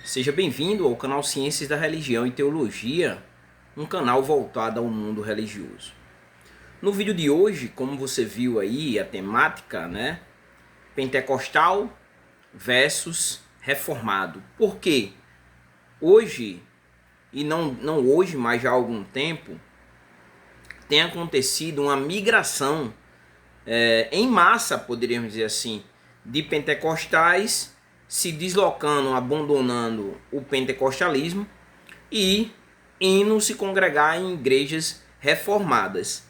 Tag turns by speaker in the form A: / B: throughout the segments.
A: Seja bem-vindo ao canal Ciências da Religião e Teologia, um canal voltado ao mundo religioso. No vídeo de hoje, como você viu aí, a temática, Pentecostal versus reformado. Por quê? Hoje, e não hoje, mas já há algum tempo, tem acontecido uma migração em massa, poderíamos dizer assim, de pentecostais se deslocando, abandonando o pentecostalismo e indo se congregar em igrejas reformadas.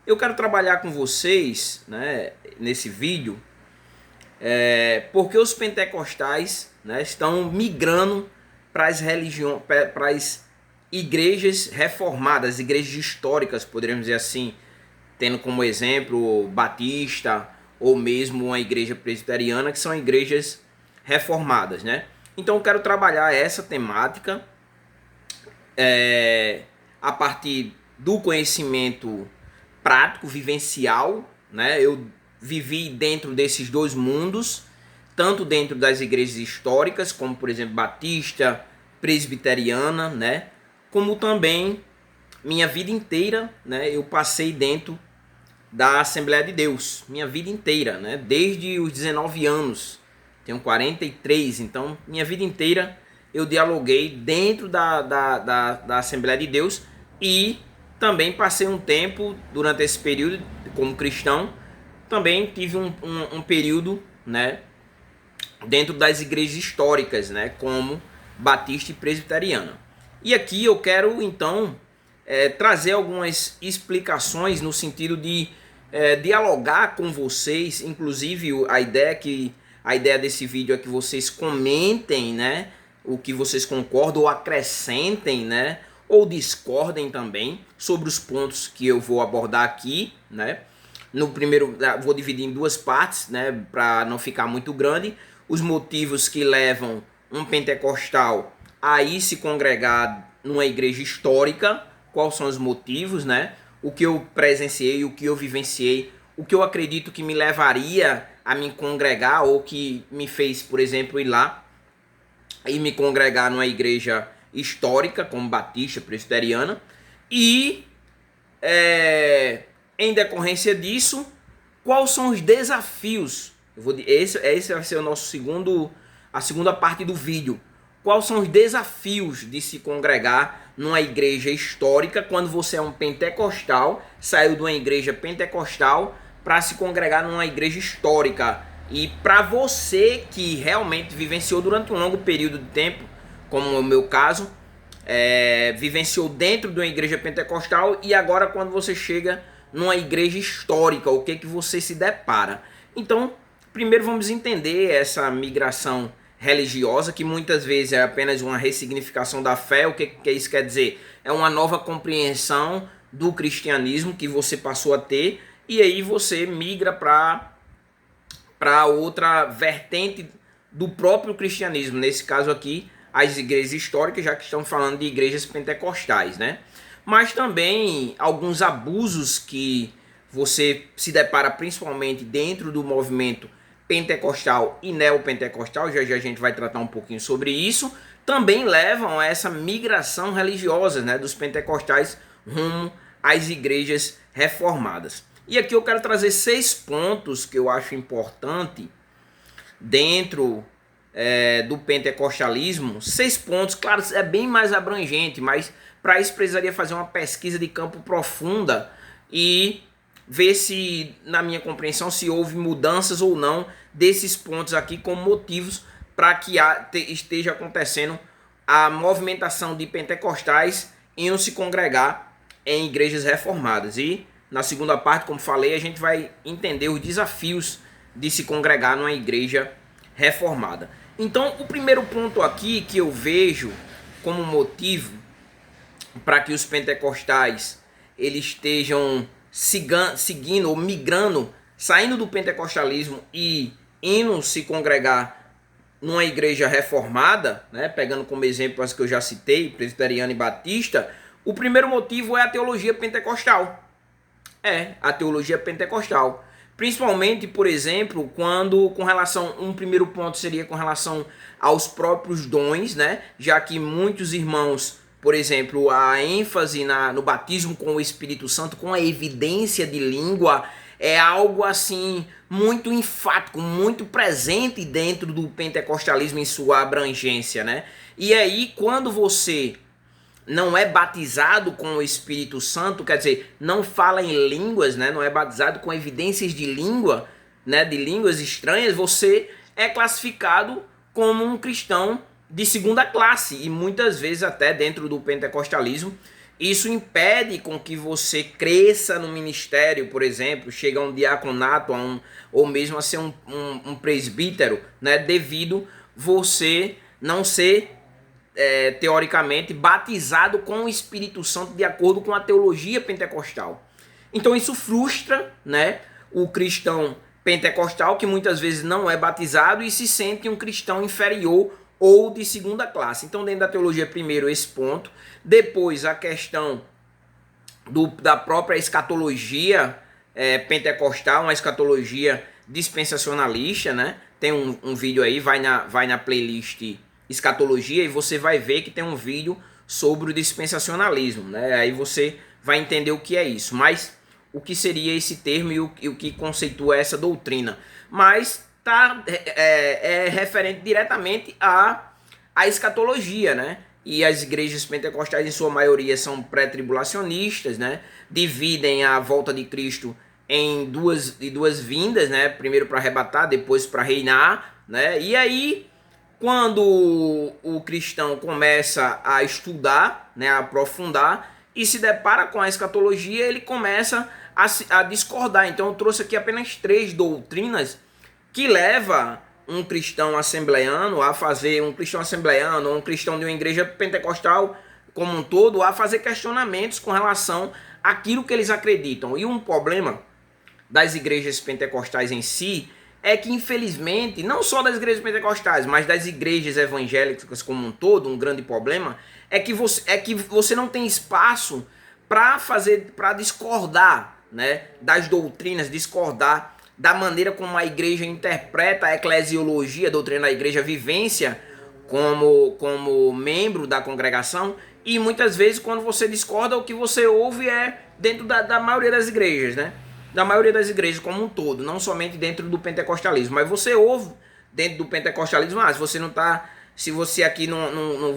A: Eu quero trabalhar com vocês, nesse vídeo, porque os pentecostais, estão migrando para as religiões, para as igrejas reformadas, igrejas históricas, poderíamos dizer assim, tendo como exemplo batista ou mesmo uma igreja presbiteriana, que são igrejas reformadas, Então eu quero trabalhar essa temática a partir do conhecimento prático, vivencial, Eu vivi dentro desses dois mundos, tanto dentro das igrejas históricas, como por exemplo batista, presbiteriana, Como também minha vida inteira, Eu passei dentro da Assembleia de Deus, minha vida inteira, Desde os 19 anos, tenho 43, então minha vida inteira eu dialoguei dentro da Assembleia de Deus e também passei um tempo durante esse período como cristão, também tive um período, dentro das igrejas históricas, como batista e presbiteriana. E aqui eu quero então trazer algumas explicações no sentido de dialogar com vocês, inclusive a ideia desse vídeo é que vocês comentem, o que vocês concordam ou acrescentem, ou discordem também sobre os pontos que eu vou abordar aqui, No primeiro, vou dividir em duas partes, para não ficar muito grande, os motivos que levam um pentecostal a ir se congregar numa igreja histórica, quais são os motivos, O que eu presenciei, o que eu vivenciei, o que eu acredito que me levaria a me congregar ou que me fez, por exemplo, ir lá e me congregar numa igreja histórica, como batista, presbiteriana. E, em decorrência disso, quais são os desafios? Esse vai ser a segunda parte do vídeo. Quais são os desafios de se congregar numa igreja histórica quando você é um pentecostal, saiu de uma igreja pentecostal para se congregar numa igreja histórica? E para você que realmente vivenciou durante um longo período de tempo, como é o meu caso, vivenciou dentro de uma igreja pentecostal e agora quando você chega numa igreja histórica, o que você se depara? Então, primeiro vamos entender essa migração religiosa, que muitas vezes é apenas uma ressignificação da fé. O que isso quer dizer? É uma nova compreensão do cristianismo que você passou a ter, e aí você migra para outra vertente do próprio cristianismo, nesse caso aqui, as igrejas históricas, já que estamos falando de igrejas pentecostais, Mas também alguns abusos que você se depara principalmente dentro do movimento pentecostal e neopentecostal, já a gente vai tratar um pouquinho sobre isso, também levam a essa migração religiosa, dos pentecostais rumo às igrejas reformadas. E aqui eu quero trazer 6 pontos que eu acho importante dentro do pentecostalismo. 6 pontos, claro, é bem mais abrangente, mas para isso precisaria fazer uma pesquisa de campo profunda e ver se, na minha compreensão, se houve mudanças ou não desses pontos aqui como motivos para que esteja acontecendo a movimentação de pentecostais indo se congregar em igrejas reformadas. E na segunda parte, como falei, a gente vai entender os desafios de se congregar numa igreja reformada. Então, o primeiro ponto aqui que eu vejo como motivo para que os pentecostais eles estejam seguindo ou migrando, saindo do pentecostalismo e indo se congregar numa igreja reformada, pegando como exemplo as que eu já citei, presbiteriana e batista, o primeiro motivo é a teologia pentecostal. A teologia pentecostal. Principalmente, por exemplo, quando com relação, um primeiro ponto seria com relação aos próprios dons, né? Já que muitos irmãos, por exemplo, a ênfase no batismo com o Espírito Santo, com a evidência de língua, é algo assim muito enfático, muito presente dentro do pentecostalismo em sua abrangência, né? E aí, quando você não é batizado com o Espírito Santo, quer dizer, não fala em línguas, né? Não é batizado com evidências de língua, né? De línguas estranhas, você é classificado como um cristão de segunda classe. E muitas vezes até dentro do pentecostalismo, isso impede com que você cresça no ministério, por exemplo, chega a um diaconato, ou mesmo a ser um presbítero, né? Devido você não ser teoricamente, batizado com o Espírito Santo de acordo com a teologia pentecostal. Então isso frustra, né, o cristão pentecostal, que muitas vezes não é batizado e se sente um cristão inferior ou de segunda classe. Então, dentro da teologia, primeiro esse ponto, depois a questão da própria escatologia pentecostal, uma escatologia dispensacionalista, né? Tem um vídeo aí, vai na playlist escatologia e você vai ver que tem um vídeo sobre o dispensacionalismo, né? Aí você vai entender o que é isso, mas o que seria esse termo e o que conceitua essa doutrina. Mas é referente diretamente à escatologia, né? E as igrejas pentecostais, em sua maioria, são pré-tribulacionistas, né? Dividem a volta de Cristo em duas vindas, né? Primeiro para arrebatar, depois para reinar, né? E aí, quando o cristão começa a estudar, né, a aprofundar, e se depara com a escatologia, ele começa a discordar. Então eu trouxe aqui apenas 3 doutrinas que levam um cristão assembleiano a fazer, um cristão assembleiano, ou um cristão de uma igreja pentecostal como um todo, a fazer questionamentos com relação àquilo que eles acreditam. E um problema das igrejas pentecostais em si é que, infelizmente, não só das igrejas pentecostais, mas das igrejas evangélicas como um todo, um grande problema é que você não tem espaço para discordar, né, das doutrinas, discordar da maneira como a igreja interpreta a eclesiologia, a doutrina da igreja, a vivência como membro da congregação. E muitas vezes, quando você discorda, o que você ouve é dentro da maioria das igrejas, né? Da maioria das igrejas como um todo, não somente dentro do pentecostalismo, mas você ouve dentro do pentecostalismo, se você aqui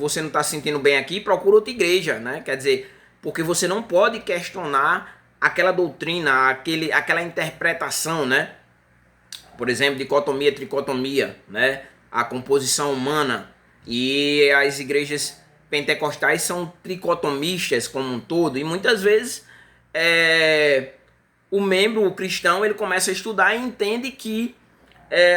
A: você não está se sentindo bem aqui, procura outra igreja, né? Quer dizer, porque você não pode questionar aquela doutrina, aquela interpretação, né? Por exemplo, dicotomia, tricotomia, né? A composição humana. E as igrejas pentecostais são tricotomistas como um todo, e muitas vezes o cristão, ele começa a estudar e entende que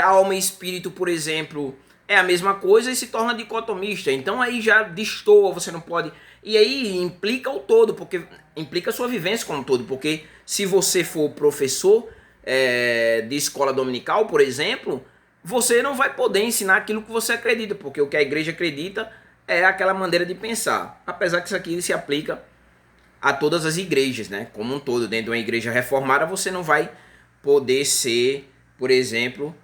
A: alma e espírito, por exemplo, é a mesma coisa e se torna dicotomista. Então aí já destoa, você não pode... E aí implica o todo, porque implica a sua vivência como um todo, porque se você for professor de escola dominical, por exemplo, você não vai poder ensinar aquilo que você acredita, porque o que a igreja acredita é aquela maneira de pensar. Apesar que isso aqui se aplica a todas as igrejas, né? Como um todo. Dentro de uma igreja reformada, você não vai poder ser, por exemplo,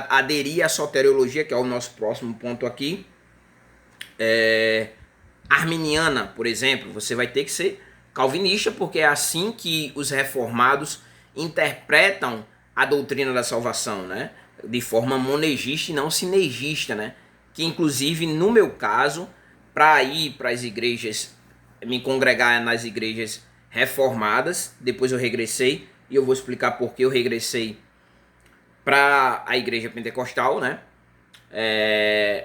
A: aderir à soteriologia, que é o nosso próximo ponto aqui, arminiana, por exemplo. Você vai ter que ser calvinista, porque é assim que os reformados interpretam a doutrina da salvação, né? De forma monergista e não sinergista, né? Que inclusive, no meu caso, para ir para as igrejas, me congregar nas igrejas reformadas, depois eu regressei, e eu vou explicar por que eu regressei para a igreja pentecostal, né?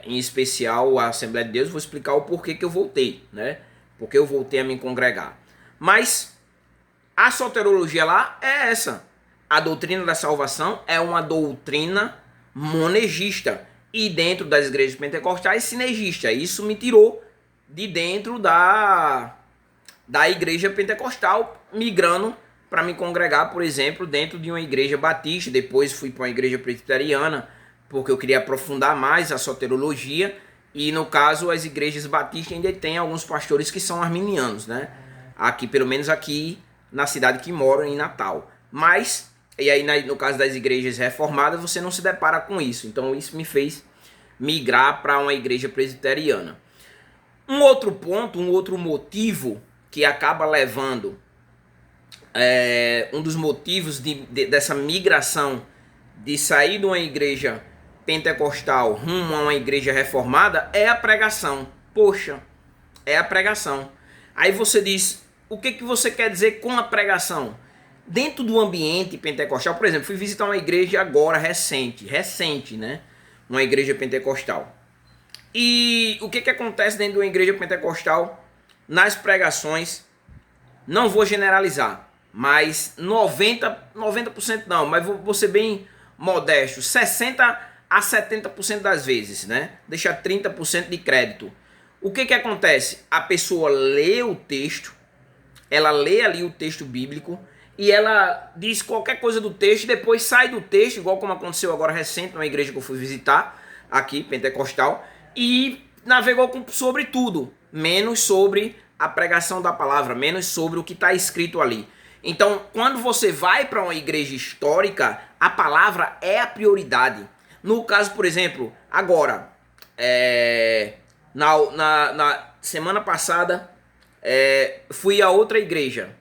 A: Em especial a Assembleia de Deus, vou explicar o porquê que eu voltei, né? Porque eu voltei a me congregar. Mas a soteriologia lá é essa. A doutrina da salvação é uma doutrina monergista. E dentro das igrejas pentecostais, sinergista. Isso me tirou de dentro da igreja pentecostal, migrando para me congregar, por exemplo, dentro de uma igreja batista. Depois fui para uma igreja presbiteriana, porque eu queria aprofundar mais a soteriologia. E no caso, as igrejas batistas ainda tem alguns pastores que são arminianos, né? Aqui, pelo menos aqui na cidade que moro, em Natal. Mas E aí, no caso das igrejas reformadas, você não se depara com isso. Então, isso me fez migrar para uma igreja presbiteriana. Um outro ponto, um outro motivo que acaba levando, um dos motivos dessa migração de sair de uma igreja pentecostal rumo a uma igreja reformada é a pregação. Poxa, é a pregação. Aí você diz, o que você quer dizer com a pregação? Dentro do ambiente pentecostal, por exemplo, fui visitar uma igreja agora recente, né? Uma igreja pentecostal. E o que acontece dentro de uma igreja pentecostal nas pregações? Não vou generalizar, mas 90% não, mas vou ser bem modesto, 60 a 70% das vezes, né? Deixa 30% de crédito. O que acontece? A pessoa lê o texto, ela lê ali o texto bíblico e ela diz qualquer coisa do texto e depois sai do texto, igual como aconteceu agora recente numa igreja que eu fui visitar, aqui, pentecostal, e navegou sobre tudo, menos sobre a pregação da palavra, menos sobre o que está escrito ali. Então, quando você vai para uma igreja histórica, a palavra é a prioridade. No caso, por exemplo, agora, na semana passada, fui a outra igreja,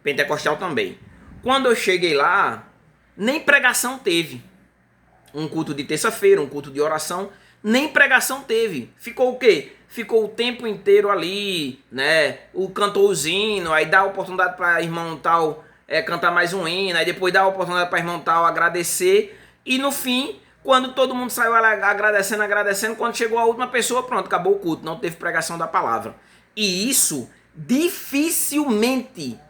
A: pentecostal também. Quando eu cheguei lá, nem pregação teve. Um culto de terça-feira, um culto de oração, nem pregação teve. Ficou o quê? Ficou o tempo inteiro ali, né? Cantou os hinos, aí dá a oportunidade para irmão tal cantar mais um hino, aí depois dá a oportunidade para irmão tal agradecer, e no fim, quando todo mundo saiu agradecendo, quando chegou a última pessoa, pronto, acabou o culto, não teve pregação da palavra. E isso dificilmente,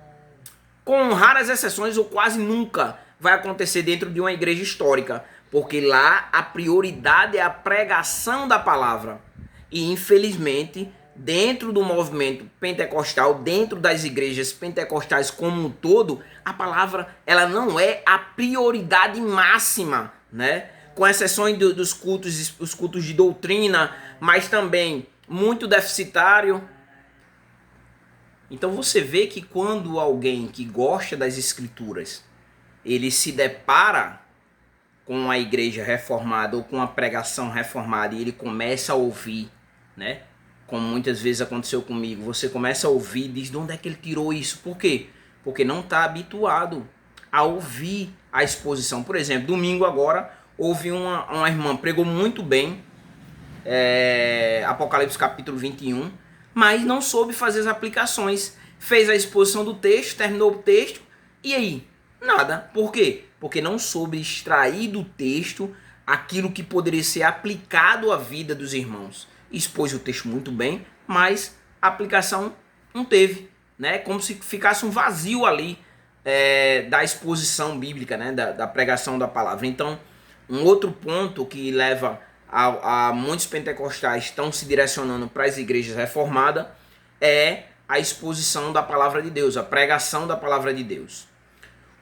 A: com raras exceções ou quase nunca, vai acontecer dentro de uma igreja histórica, porque lá a prioridade é a pregação da palavra. E infelizmente, dentro do movimento pentecostal, dentro das igrejas pentecostais como um todo, a palavra ela não é a prioridade máxima, né? Com exceções dos cultos, os cultos de doutrina, mas também muito deficitário. Então você vê que quando alguém que gosta das escrituras, ele se depara com a igreja reformada ou com a pregação reformada e ele começa a ouvir, né? Como muitas vezes aconteceu comigo, você começa a ouvir e diz de onde é que ele tirou isso? Por quê? Porque não está habituado a ouvir a exposição. Por exemplo, domingo agora, houve uma irmã, pregou muito bem, Apocalipse capítulo 21, mas não soube fazer as aplicações. Fez a exposição do texto, terminou o texto, e aí? Nada. Por quê? Porque não soube extrair do texto aquilo que poderia ser aplicado à vida dos irmãos. Expôs o texto muito bem, mas a aplicação não teve, né? Como se ficasse um vazio ali da exposição bíblica, né? Da pregação da palavra. Então, um outro ponto que leva a muitos pentecostais estão se direcionando para as igrejas reformadas é a exposição da palavra de Deus, a pregação da palavra de Deus.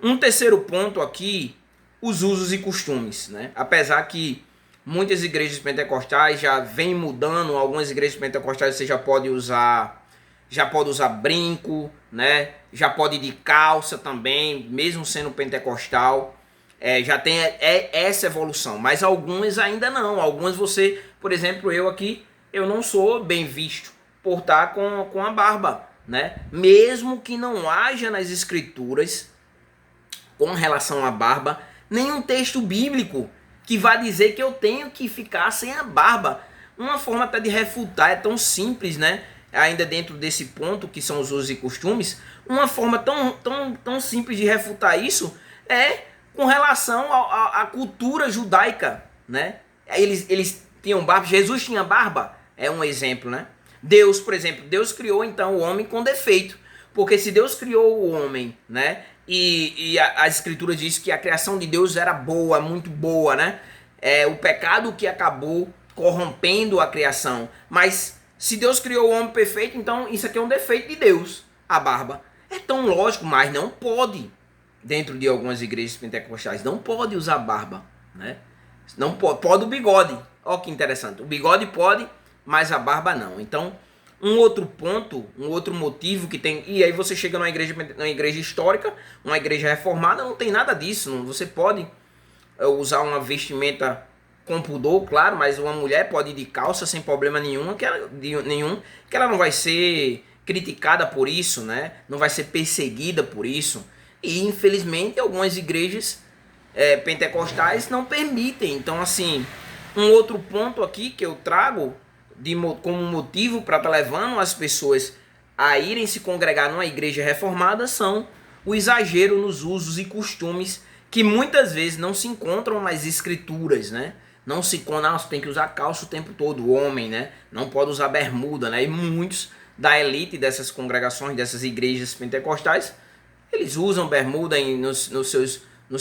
A: Um terceiro ponto aqui, os usos e costumes, né? Apesar que muitas igrejas pentecostais já vêm mudando, algumas igrejas pentecostais você já pode usar brinco, né? Já pode ir de calça também, mesmo sendo pentecostal. Já tem essa evolução, mas algumas ainda não. Algumas você, por exemplo, eu aqui, eu não sou bem visto por estar com a barba, né? Mesmo que não haja nas escrituras, com relação à barba, nenhum texto bíblico que vá dizer que eu tenho que ficar sem a barba. Uma forma até de refutar, é tão simples, né? Ainda dentro desse ponto que são os usos e costumes, uma forma tão simples de refutar isso é com relação à cultura judaica, né? Eles tinham barba, Jesus tinha barba, é um exemplo, né? Deus, por exemplo, Deus criou então o homem com defeito, porque se Deus criou o homem, né? E a escritura diz que a criação de Deus era boa, muito boa, né? O pecado que acabou corrompendo a criação, mas se Deus criou o homem perfeito, então isso aqui é um defeito de Deus, a barba. É tão lógico, mas não pode. Dentro de algumas igrejas pentecostais não pode usar barba, né? Não pode o bigode. Olha que interessante. O bigode pode, mas a barba não. Então, Um outro ponto, um outro motivo que tem, e aí você chega numa igreja histórica, uma igreja reformada, não tem nada disso, não, você pode usar uma vestimenta com pudor, claro, mas uma mulher pode ir de calça sem problema nenhum, que ela não vai ser criticada por isso, né? Não vai ser perseguida por isso. E infelizmente algumas igrejas pentecostais não permitem. Então, assim, um outro ponto aqui que eu trago como motivo para estar levando as pessoas a irem se congregar numa igreja reformada são o exagero nos usos e costumes que muitas vezes não se encontram nas escrituras, né? Não se você tem que usar calça o tempo todo, o homem, né? Não pode usar bermuda, né? E muitos da elite dessas congregações, dessas igrejas pentecostais, eles usam bermuda nos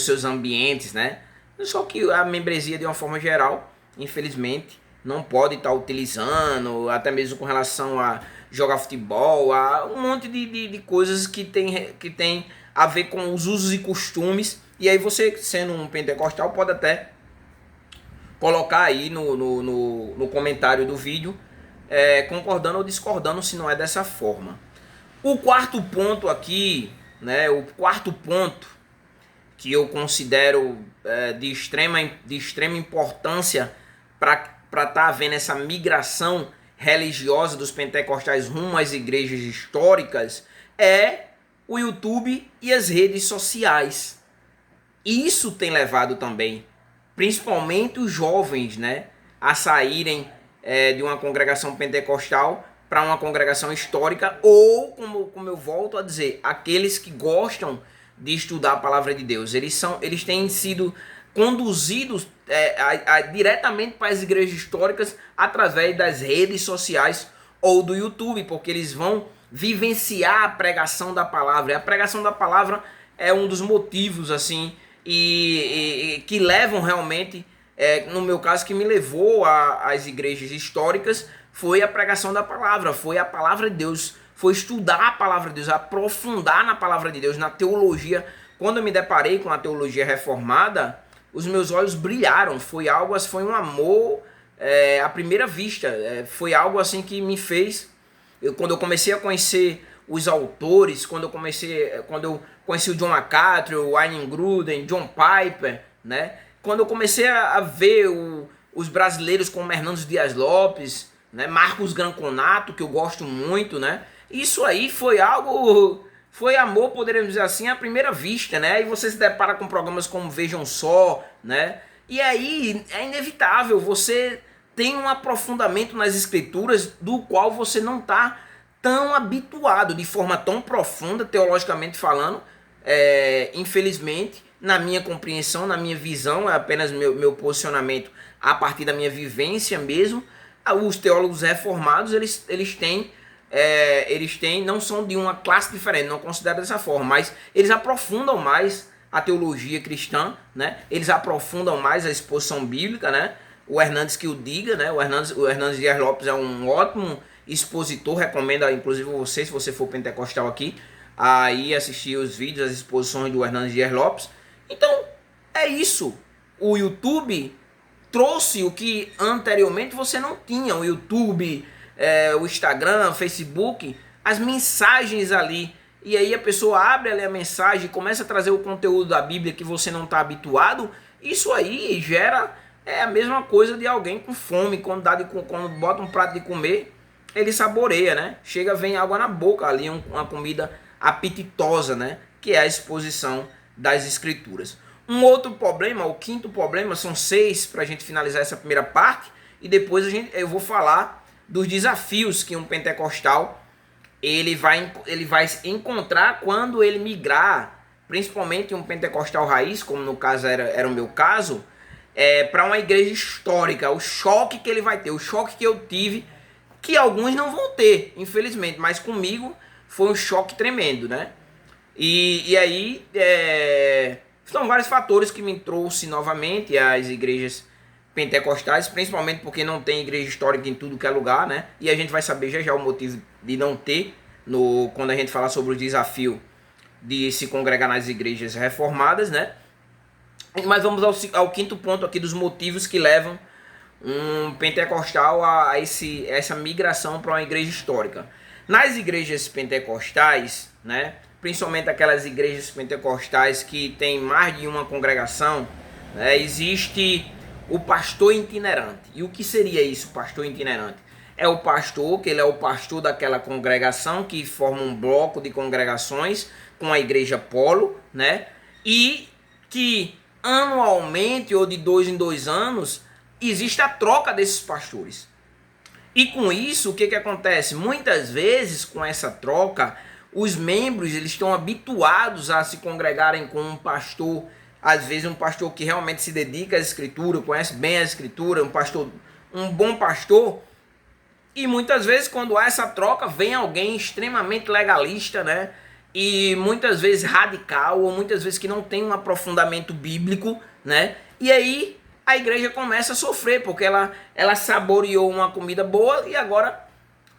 A: seus ambientes, né? Só que a membresia, de uma forma geral, infelizmente, não pode estar utilizando, até mesmo com relação a jogar futebol, a um monte de coisas que tem a ver com os usos e costumes. E aí você, sendo um pentecostal, pode até colocar aí no comentário do vídeo, concordando ou discordando se não é dessa forma. O quarto ponto aqui, né, o quarto ponto que eu considero de extrema importância para estar havendo essa migração religiosa dos pentecostais rumo às igrejas históricas é o YouTube e as redes sociais. Isso tem levado também, principalmente os jovens, né, a saírem de uma congregação pentecostal para uma congregação histórica, ou, como eu volto a dizer, aqueles que gostam de estudar a palavra de Deus. Eles têm sido conduzidos diretamente para as igrejas históricas através das redes sociais ou do YouTube, porque eles vão vivenciar a pregação da palavra. E a pregação da palavra é um dos motivos, assim, e que levam realmente, no meu caso, que me levou às igrejas históricas, foi a pregação da palavra, foi a palavra de Deus, foi estudar a palavra de Deus, aprofundar na palavra de Deus, na teologia. Quando eu me deparei com a teologia reformada, os meus olhos brilharam, foi um amor à primeira vista, foi algo assim que me fez, quando eu comecei a conhecer os autores, quando eu conheci o John MacArthur, o Wayne Grudem, John Piper, né? Quando eu comecei a ver os brasileiros como Hernandes Dias Lopes, né? Marcos Granconato, que eu gosto muito, né? Isso aí foi amor, poderíamos dizer assim, à primeira vista, né? E você se depara com programas como Vejam Só, né? E aí é inevitável, você tem um aprofundamento nas escrituras do qual você não está tão habituado, de forma tão profunda, teologicamente falando, infelizmente, na minha compreensão, na minha visão, é apenas meu posicionamento a partir da minha vivência mesmo. Os teólogos reformados, eles têm, não são de uma classe diferente, não considero dessa forma, mas eles aprofundam mais a teologia cristã, né? Eles aprofundam mais a exposição bíblica, né? O Hernandes que o diga, né? O Hernandes Dias Lopes é um ótimo expositor, recomendo inclusive você, se você for pentecostal aqui, aí assistir os vídeos, as exposições do Hernandes Dias Lopes. Então, é isso. O YouTube trouxe o que anteriormente você não tinha. O YouTube, o Instagram, o Facebook, as mensagens ali. E aí a pessoa abre ali a mensagem, começa a trazer o conteúdo da Bíblia que você não está habituado. Isso aí gera a mesma coisa de alguém com fome. Quando bota um prato de comer, ele saboreia, né? Chega, vem água na boca ali, uma comida apetitosa, né? Que é a exposição das escrituras. Um outro problema, o quinto problema, são 6 para a gente finalizar essa primeira parte, e depois eu vou falar dos desafios que um pentecostal ele vai encontrar quando ele migrar, principalmente um pentecostal raiz, como no caso era o meu caso, para uma igreja histórica. O choque que ele vai ter, o choque que eu tive, que alguns não vão ter, infelizmente, mas comigo foi um choque tremendo, né? E aí são vários fatores que me trouxe novamente às igrejas pentecostais, principalmente porque não tem igreja histórica em tudo que é lugar, né? E a gente vai saber já o motivo de não ter, quando a gente falar sobre o desafio de se congregar nas igrejas reformadas, né? Mas vamos ao quinto ponto aqui dos motivos que levam um pentecostal a essa migração para uma igreja histórica. Nas igrejas pentecostais, né, principalmente aquelas igrejas pentecostais que tem mais de uma congregação, né, existe o pastor itinerante. E o que seria isso, pastor itinerante? É o pastor, que ele é o pastor daquela congregação, que forma um bloco de congregações com a igreja polo, né? E que anualmente ou de 2 em 2 anos existe a troca desses pastores. E com isso, o que acontece? Muitas vezes, com essa troca, os membros eles estão habituados a se congregarem com um pastor, às vezes um pastor que realmente se dedica à escritura, conhece bem a escritura, um bom pastor. E muitas vezes, quando há essa troca, vem alguém extremamente legalista, né? E muitas vezes radical, ou muitas vezes que não tem um aprofundamento bíblico, né? E aí a igreja começa a sofrer, porque ela saboreou uma comida boa e agora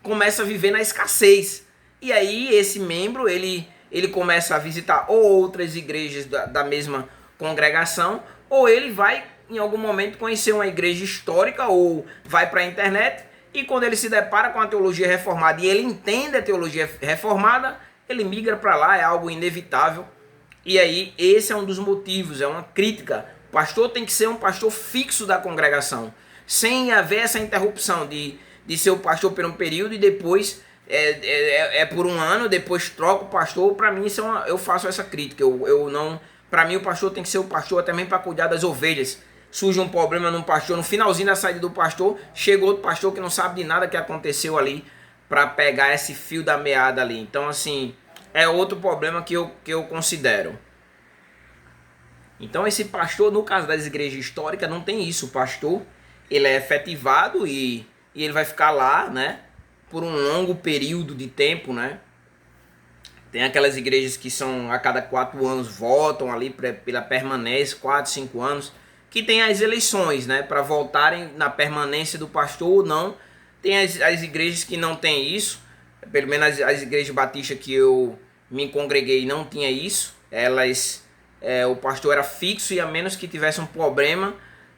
A: começa a viver na escassez. E aí esse membro, ele começa a visitar ou outras igrejas da mesma congregação, ou ele vai em algum momento conhecer uma igreja histórica, ou vai para a internet, e quando ele se depara com a teologia reformada e ele entende a teologia reformada, ele migra para lá, é algo inevitável. E aí esse é um dos motivos, é uma crítica. O pastor tem que ser um pastor fixo da congregação, sem haver essa interrupção de ser o pastor por um período e depois por um ano, depois troca o pastor. Para mim isso eu faço essa crítica. Eu não, para mim o pastor tem que ser o pastor também para cuidar das ovelhas. Surge um problema num pastor, no finalzinho da saída do pastor, chega outro pastor que não sabe de nada que aconteceu ali para pegar esse fio da meada ali. Então assim, é outro problema que eu considero. Então esse pastor, no caso das igrejas históricas, não tem isso. O pastor, ele é efetivado e ele vai ficar lá, né, por um longo período de tempo, né. Tem aquelas igrejas que são a cada 4 anos votam ali pela permanência, 4, 5 anos, que tem as eleições, né, para voltarem na permanência do pastor ou não. Tem as igrejas que não tem isso, pelo menos as igrejas batistas que eu me congreguei não tinha isso. O pastor era fixo e a menos que tivesse um problema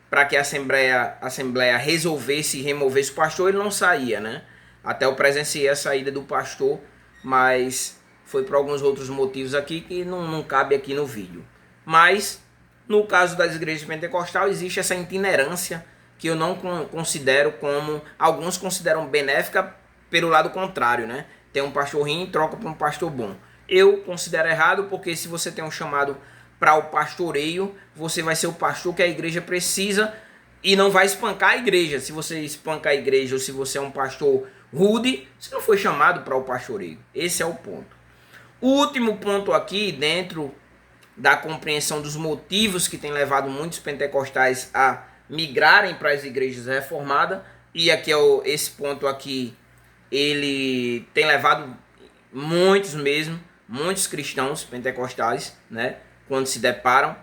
A: para que a assembleia resolvesse e removesse o pastor, ele não saía, né? Até eu presenciei a saída do pastor, mas foi por alguns outros motivos aqui que não cabe aqui no vídeo. Mas no caso das igrejas pentecostais existe essa itinerância que eu não considero como alguns consideram benéfica, pelo lado contrário, né? Tem um pastor ruim e troca para um pastor bom. Eu considero errado, porque se você tem um chamado para o pastoreio, você vai ser o pastor que a igreja precisa e não vai espancar a igreja. Se você espanca a igreja ou se você é um pastor rude, você não foi chamado para o pastoreio. Esse é o ponto. O último ponto aqui, dentro da compreensão dos motivos que tem levado muitos pentecostais a migrarem para as igrejas reformadas, e aqui esse ponto aqui, ele tem levado muitos cristãos pentecostais, né, quando se deparam,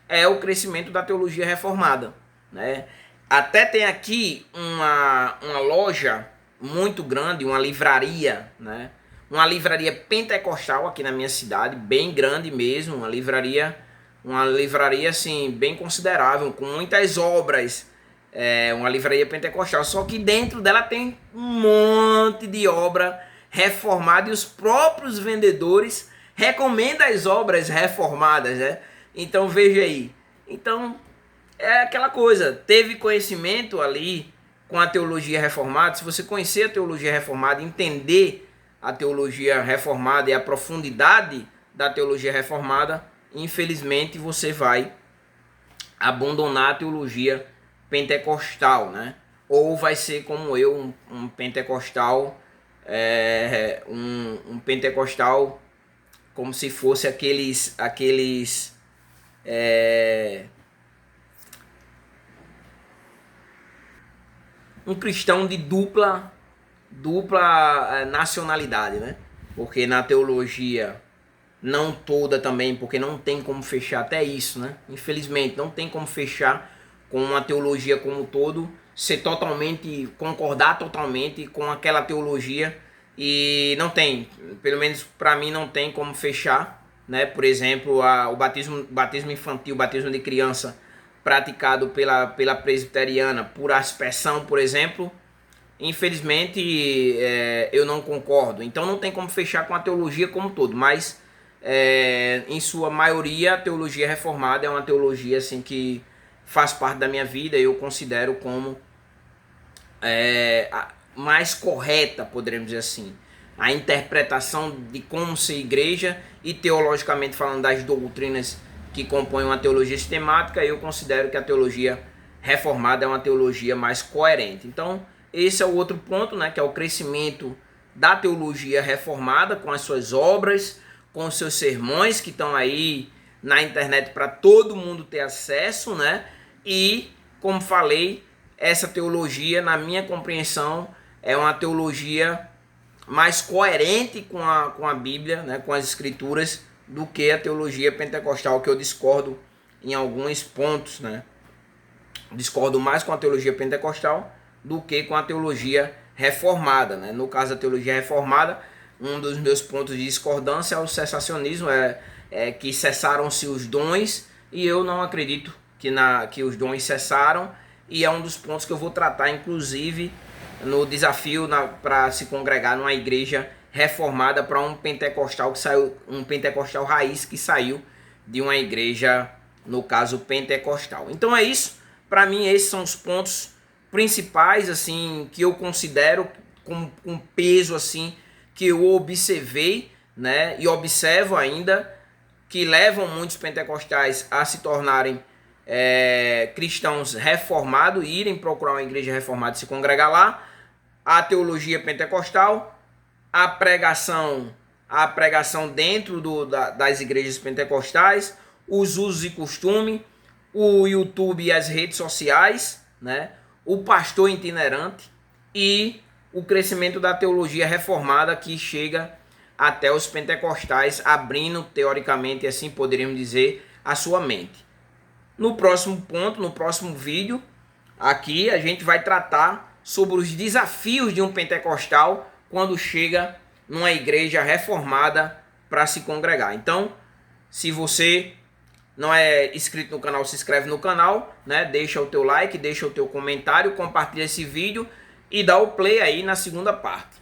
A: é o crescimento da teologia reformada, né? Até tem aqui uma loja muito grande, uma livraria, né? Uma livraria pentecostal aqui na minha cidade, bem grande mesmo, uma livraria assim, bem considerável, com muitas obras, uma livraria pentecostal, só que dentro dela tem um monte de obra reformada e os próprios vendedores recomendam as obras reformadas, né? Então veja aí, então é aquela coisa, teve conhecimento ali com a teologia reformada. Se você conhecer a teologia reformada, entender a teologia reformada e a profundidade da teologia reformada, infelizmente você vai abandonar a teologia pentecostal, né? Ou vai ser como eu, um pentecostal, um pentecostal como se fosse aqueles um cristão de dupla nacionalidade, né? Porque na teologia, não toda também, porque não tem como fechar até isso, né? Infelizmente, não tem como fechar com uma teologia como um todo, concordar totalmente com aquela teologia, e não tem, pelo menos para mim não tem como fechar, né? Por exemplo, o batismo infantil, o batismo de criança, praticado pela presbiteriana por aspersão, por exemplo, infelizmente eu não concordo. Então não tem como fechar com a teologia como um todo, mas em sua maioria a teologia reformada é uma teologia assim que faz parte da minha vida e eu considero como a mais correta, poderíamos dizer assim. A interpretação de como ser igreja e teologicamente falando das doutrinas que compõem uma teologia sistemática, eu considero que a teologia reformada é uma teologia mais coerente. Então, esse é o outro ponto, né, que é o crescimento da teologia reformada com as suas obras, com os seus sermões que estão aí na internet para todo mundo ter acesso, né? E, como falei, essa teologia, na minha compreensão, é uma teologia mais coerente com a Bíblia, né, com as Escrituras, do que a teologia pentecostal, que eu discordo em alguns pontos, né? Discordo mais com a teologia pentecostal do que com a teologia reformada, né? No caso da teologia reformada, um dos meus pontos de discordância é o cessacionismo, que cessaram-se os dons, e eu não acredito que os dons cessaram, e é um dos pontos que eu vou tratar, inclusive, no desafio para se congregar numa igreja reformada para um pentecostal que saiu, um pentecostal raiz que saiu de uma igreja, no caso, pentecostal. Então é isso. Para mim, esses são os pontos principais, assim, que eu considero com peso, assim, que eu observei, né, e observo ainda, que levam muitos pentecostais a se tornarem cristãos reformados, irem procurar uma igreja reformada e se congregar lá. A teologia pentecostal, a pregação dentro das igrejas pentecostais, os usos e costumes, o YouTube e as redes sociais, né? O pastor itinerante e o crescimento da teologia reformada que chega até os pentecostais, abrindo, teoricamente, assim poderíamos dizer, a sua mente. No próximo ponto, no próximo vídeo, aqui a gente vai tratar sobre os desafios de um pentecostal quando chega numa igreja reformada para se congregar. Então, se você não é inscrito no canal, se inscreve no canal, né? Deixa o teu like, deixa o teu comentário, compartilha esse vídeo e dá o play aí na segunda parte.